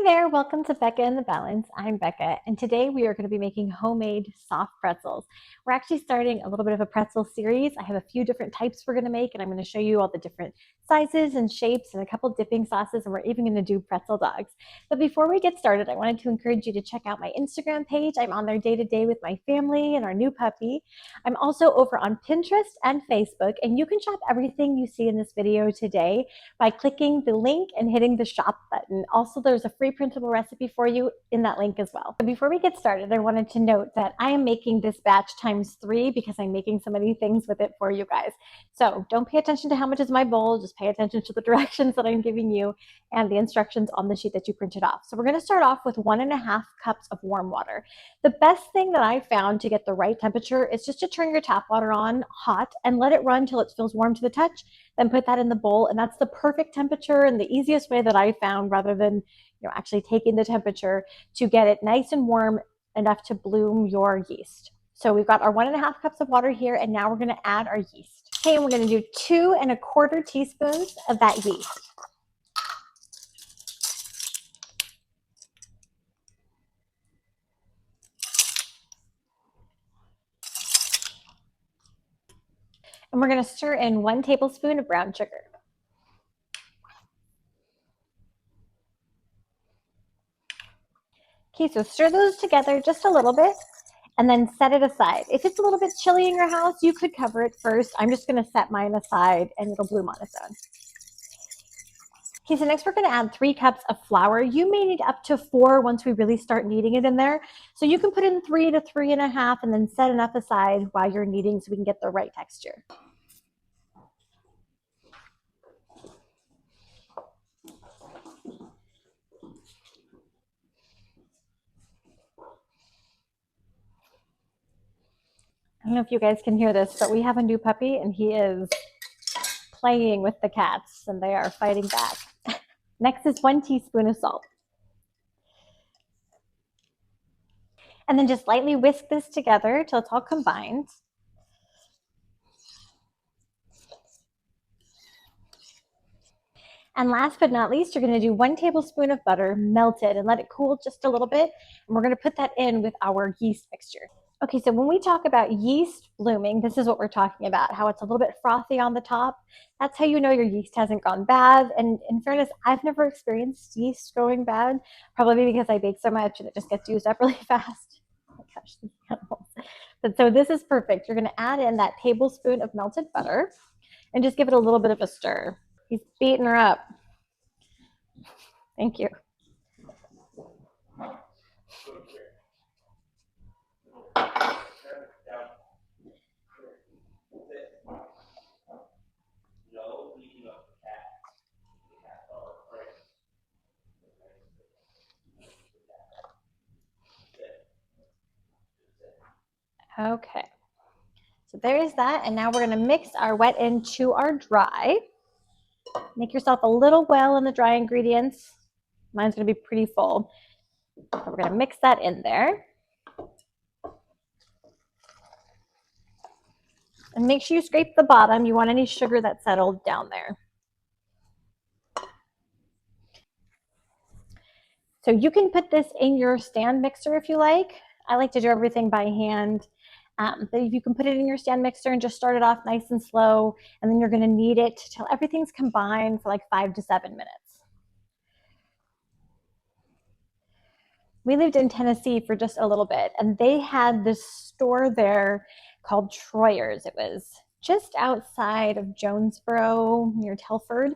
there, welcome to Becca and the Balance. I'm Becca, and today we are going to be making homemade soft pretzels. We're actually starting a little bit of a pretzel series. I have a few different types we're going to make, and I'm going to show you all the different sizes and shapes and a couple dipping sauces, and we're even going to do pretzel dogs. But before we get started, I wanted to encourage you to check out my Instagram page. I'm on there day to day with my family and our new puppy. I'm also over on Pinterest and Facebook, and you can shop everything you see in this video today by clicking the link and hitting the shop button. Also, there's a free printable recipe for you in that link as well. But before we get started, I wanted to note that I am making this batch ×3 because I'm making so many things with it for you guys. So don't pay attention to how much is my bowl, just pay attention to the directions that I'm giving you and the instructions on the sheet that you printed off. So we're gonna start off with 1.5 cups of warm water. The best thing that I found to get the right temperature is just to turn your tap water on hot and let it run till it feels warm to the touch, then put that in the bowl, and that's the perfect temperature and the easiest way that I found, rather than actually taking the temperature, to get it nice and warm enough to bloom your yeast. So we've got our 1.5 cups of water here, and now we're going to add our yeast. Okay, and we're going to do 2¼ teaspoons of that yeast. And we're going to stir in 1 tablespoon of brown sugar. Okay, so stir those together just a little bit and then set it aside. If it's a little bit chilly in your house, you could cover it first. I'm just going to set mine aside and it'll bloom on its own. Okay, so next we're going to add 3 cups of flour. You may need up to 4 once we really start kneading it in there. So you can put in 3 to 3.5 and then set enough aside while you're kneading so we can get the right texture. I don't know if you guys can hear this, but we have a new puppy and he is playing with the cats and they are fighting back. Next is 1 teaspoon of salt. And then just lightly whisk this together till it's all combined. And last but not least, you're going to do 1 tablespoon of butter melted and let it cool just a little bit. And we're going to put that in with our yeast mixture. Okay, so when we talk about yeast blooming, this is what we're talking about, how it's a little bit frothy on the top. That's how you know your yeast hasn't gone bad. And in fairness, I've never experienced yeast going bad, probably because I bake so much and it just gets used up really fast. Oh my gosh, these animals. But so this is perfect. You're going to add in that tablespoon of melted butter and just give it a little bit of a stir. He's beating her up. Thank you. Okay, so there's that, and now we're going to mix our wet into our dry. Make yourself a little well in the dry ingredients. Mine's going to be pretty full. So we're going to mix that in there. And make sure you scrape the bottom. You want any sugar that's settled down there. So you can put this in your stand mixer if you like. I like to do everything by hand. But you can put it in your stand mixer and just start it off nice and slow. And then you're going to knead it till everything's combined for like 5 to 7 minutes. We lived in Tennessee for just a little bit, and they had this store there called Troyer's. It was just outside of Jonesboro near Telford.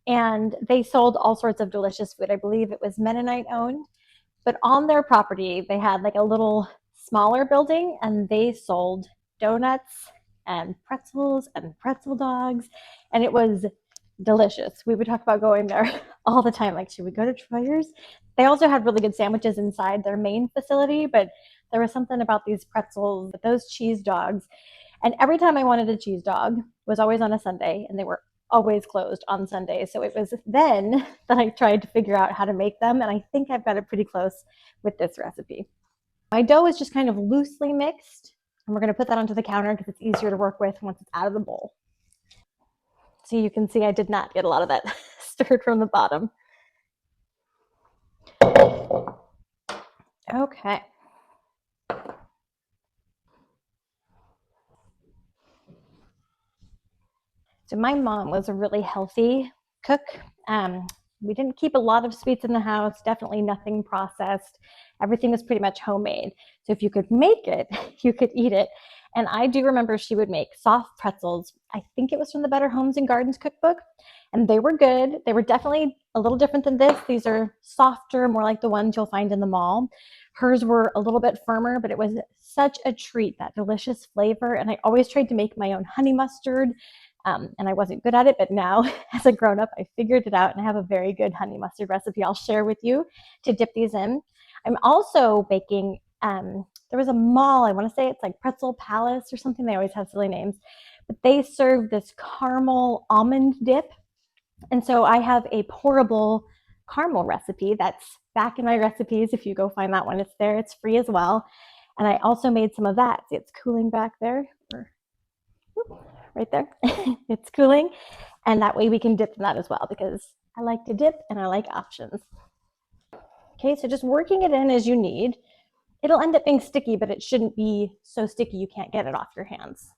And they sold all sorts of delicious food. I believe it was Mennonite owned, but on their property, they had like a little smaller building and they sold donuts and pretzels and pretzel dogs. And it was delicious. We would talk about going there all the time. Like, should we go to Troyer's? They also had really good sandwiches inside their main facility, but there was something about these pretzels, those cheese dogs. And every time I wanted a cheese dog was always on a Sunday, and they were always closed on Sundays. So it was then that I tried to figure out how to make them, and I think I've got it pretty close with this recipe. My dough is just kind of loosely mixed, and we're going to put that onto the counter because it's easier to work with once it's out of the bowl. So you can see I did not get a lot of that stirred from the bottom. Okay. So my mom was a really healthy cook. We didn't keep a lot of sweets in the house, definitely nothing processed. Everything was pretty much homemade. So if you could make it, you could eat it. And I do remember she would make soft pretzels. I think it was from the Better Homes and Gardens cookbook. And they were good. They were definitely a little different than this. These are softer, more like the ones you'll find in the mall. Hers were a little bit firmer, but it was such a treat, that delicious flavor. And I always tried to make my own honey mustard. And I wasn't good at it, but now as a grown up, I figured it out and I have a very good honey mustard recipe I'll share with you to dip these in. I'm also baking, there was a mall, I want to say it's like Pretzel Palace or something. They always have silly names, but they serve this caramel almond dip. And so I have a pourable caramel recipe that's back in my recipes. If you go find that one, it's there, it's free as well. And I also made some of that. See, it's cooling back there. Right there. It's cooling. And that way we can dip in that as well, because I like to dip and I like options. Okay, so just working it in as you need. It'll end up being sticky, but it shouldn't be so sticky you can't get it off your hands.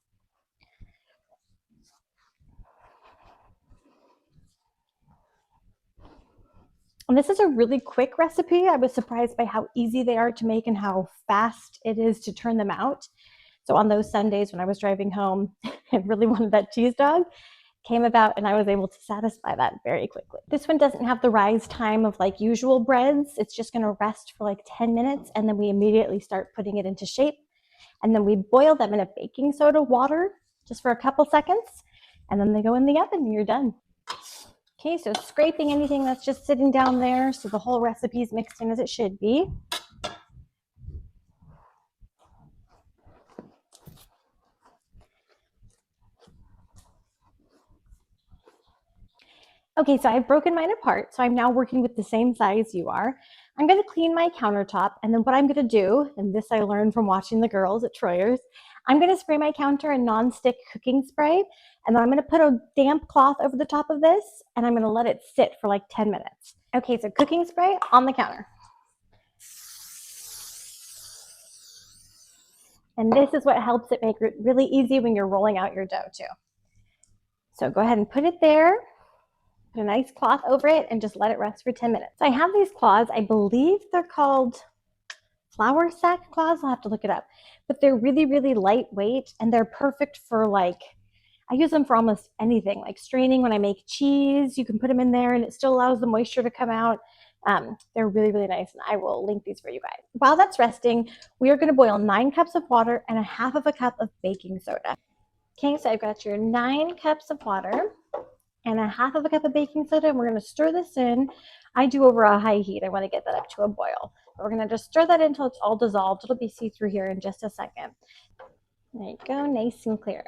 And this is a really quick recipe. I was surprised by how easy they are to make and how fast it is to turn them out. So on those Sundays when I was driving home and really wanted that cheese dog, came about and I was able to satisfy that very quickly. This one doesn't have the rise time of like usual breads. It's just gonna rest for like 10 minutes and then we immediately start putting it into shape. And then we boil them in a baking soda water just for a couple seconds. And then they go in the oven and you're done. Okay, so scraping anything that's just sitting down there so the whole recipe is mixed in as it should be. Okay, so I've broken mine apart, so I'm now working with the same size you are. I'm gonna clean my countertop, and then what I'm gonna do, and this I learned from watching the girls at Troyer's, I'm gonna spray my counter in non-stick cooking spray, and then I'm gonna put a damp cloth over the top of this, and I'm gonna let it sit for like 10 minutes. Okay, so cooking spray on the counter. And this is what helps it make it really easy when you're rolling out your dough too. So go ahead and put it there. Put a nice cloth over it and just let it rest for 10 minutes. So I have these cloths. I believe they're called flour sack cloths. I'll have to look it up. But they're really, really lightweight and they're perfect for like, I use them for almost anything, like straining when I make cheese. You can put them in there and it still allows the moisture to come out. They're really, really nice, and I will link these for you guys. While that's resting, we are going to boil 9 cups of water and a half of a cup of baking soda. Okay, so I've got your 9 cups of water and a half of a cup of baking soda, and we're going to stir this in. I do over a high heat. I want to get that up to a boil. But we're going to just stir that in until it's all dissolved. It'll be see-through here in just a second. There you go, nice and clear.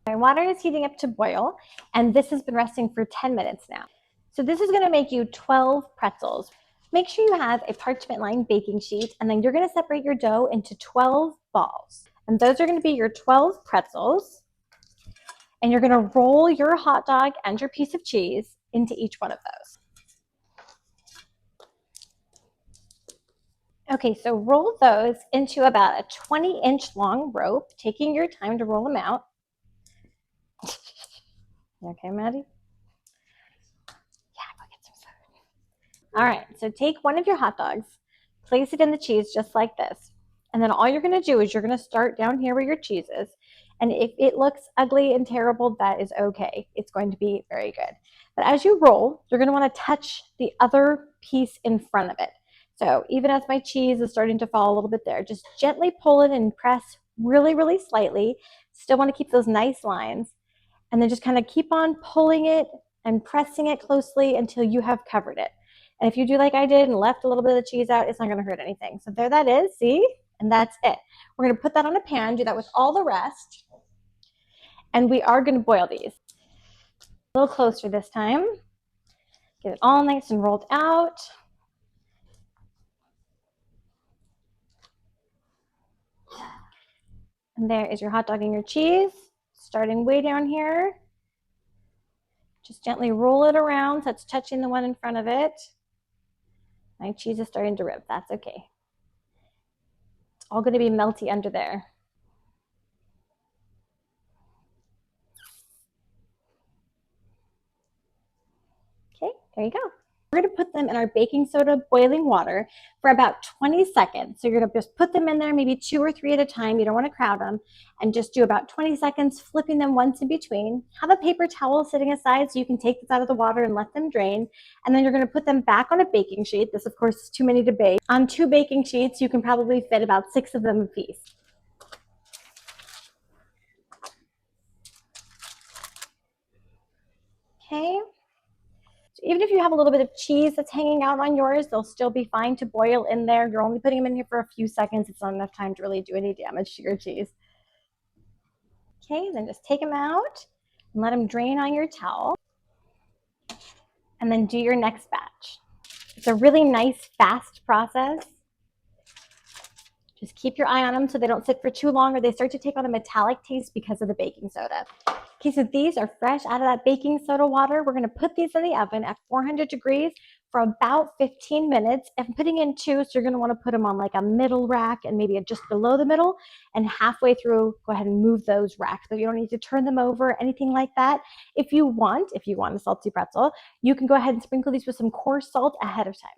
My water is heating up to boil, and this has been resting for 10 minutes now. So this is going to make you 12 pretzels. Make sure you have a parchment-lined baking sheet, and then you're going to separate your dough into 12 balls. And those are going to be your 12 pretzels. And you're going to roll your hot dog and your piece of cheese into each one of those. Okay, so roll those into about a 20-inch long rope, taking your time to roll them out. You okay, Maddie? Yeah, go get some food. All right, so take one of your hot dogs, place it in the cheese just like this. And then all you're going to do is you're going to start down here where your cheese is. And if it looks ugly and terrible, that is okay. It's going to be very good. But as you roll, you're going to want to touch the other piece in front of it. So even as my cheese is starting to fall a little bit there, just gently pull it and press really, really slightly. Still want to keep those nice lines. And then just kind of keep on pulling it and pressing it closely until you have covered it. And if you do like I did and left a little bit of the cheese out, it's not going to hurt anything. So there that is, see? And that's it. We're going to put that on a pan, do that with all the rest. And we are going to boil these. A little closer this time. Get it all nice and rolled out. And there is your hot dog and your cheese. Starting way down here. Just gently roll it around so it's touching the one in front of it. My cheese is starting to rip. That's okay. all going to be melty under there. Okay, there you go. We're going to put them in our baking soda boiling water for about 20 seconds. So you're going to just put them in there, maybe 2 or 3 at a time. You don't want to crowd them. And just do about 20 seconds, flipping them once in between. Have a paper towel sitting aside so you can take this out of the water and let them drain. And then you're going to put them back on a baking sheet. This, of course, is too many to bake. On 2 baking sheets, you can probably fit about 6 of them apiece. Okay. Even if you have a little bit of cheese that's hanging out on yours, they'll still be fine to boil in there. You're only putting them in here for a few seconds. It's not enough time to really do any damage to your cheese. Okay, then just take them out and let them drain on your towel. And then do your next batch. It's a really nice, fast process. Just keep your eye on them so they don't sit for too long or they start to take on a metallic taste because of the baking soda. Okay, so these are fresh out of that baking soda water. We're going to put these in the oven at 400 degrees for about 15 minutes. I'm putting in 2, so you're going to want to put them on like a middle rack and maybe just below the middle. And halfway through, go ahead and move those racks. So you don't need to turn them over, anything like that. If you want a salty pretzel, you can go ahead and sprinkle these with some coarse salt ahead of time.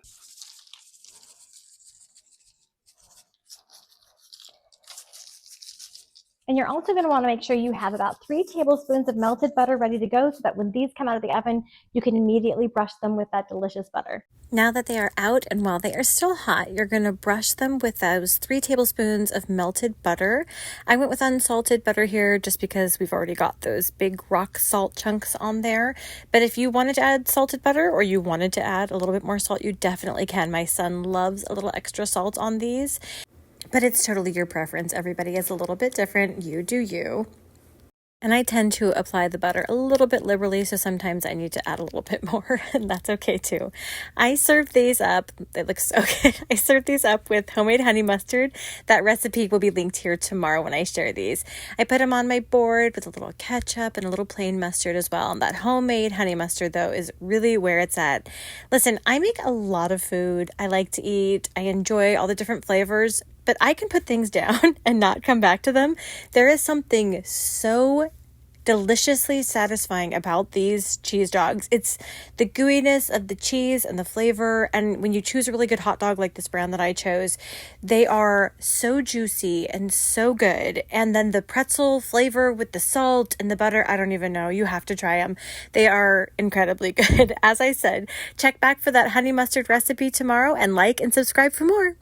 And you're also going to want to make sure you have about 3 tablespoons of melted butter ready to go so that when these come out of the oven, you can immediately brush them with that delicious butter. Now that they are out and while they are still hot, you're going to brush them with those 3 tablespoons of melted butter. I went with unsalted butter here just because we've already got those big rock salt chunks on there. But if you wanted to add salted butter or you wanted to add a little bit more salt, you definitely can. My son loves a little extra salt on these. But it's totally your preference. Everybody is a little bit different. You do you. And I tend to apply the butter a little bit liberally, so sometimes I need to add a little bit more, and that's okay too. I serve these up, they look so good. I serve these up with homemade honey mustard. That recipe will be linked here tomorrow when I share these. I put them on my board with a little ketchup and a little plain mustard as well. And that homemade honey mustard, though, is really where it's at. Listen, I make a lot of food. I like to eat. I enjoy all the different flavors. But I can put things down and not come back to them. There is something so deliciously satisfying about these cheese dogs. It's the gooiness of the cheese and the flavor. And when you choose a really good hot dog like this brand that I chose, they are so juicy and so good. And then the pretzel flavor with the salt and the butter, I don't even know. You have to try them. They are incredibly good. As I said, check back for that honey mustard recipe tomorrow and like and subscribe for more.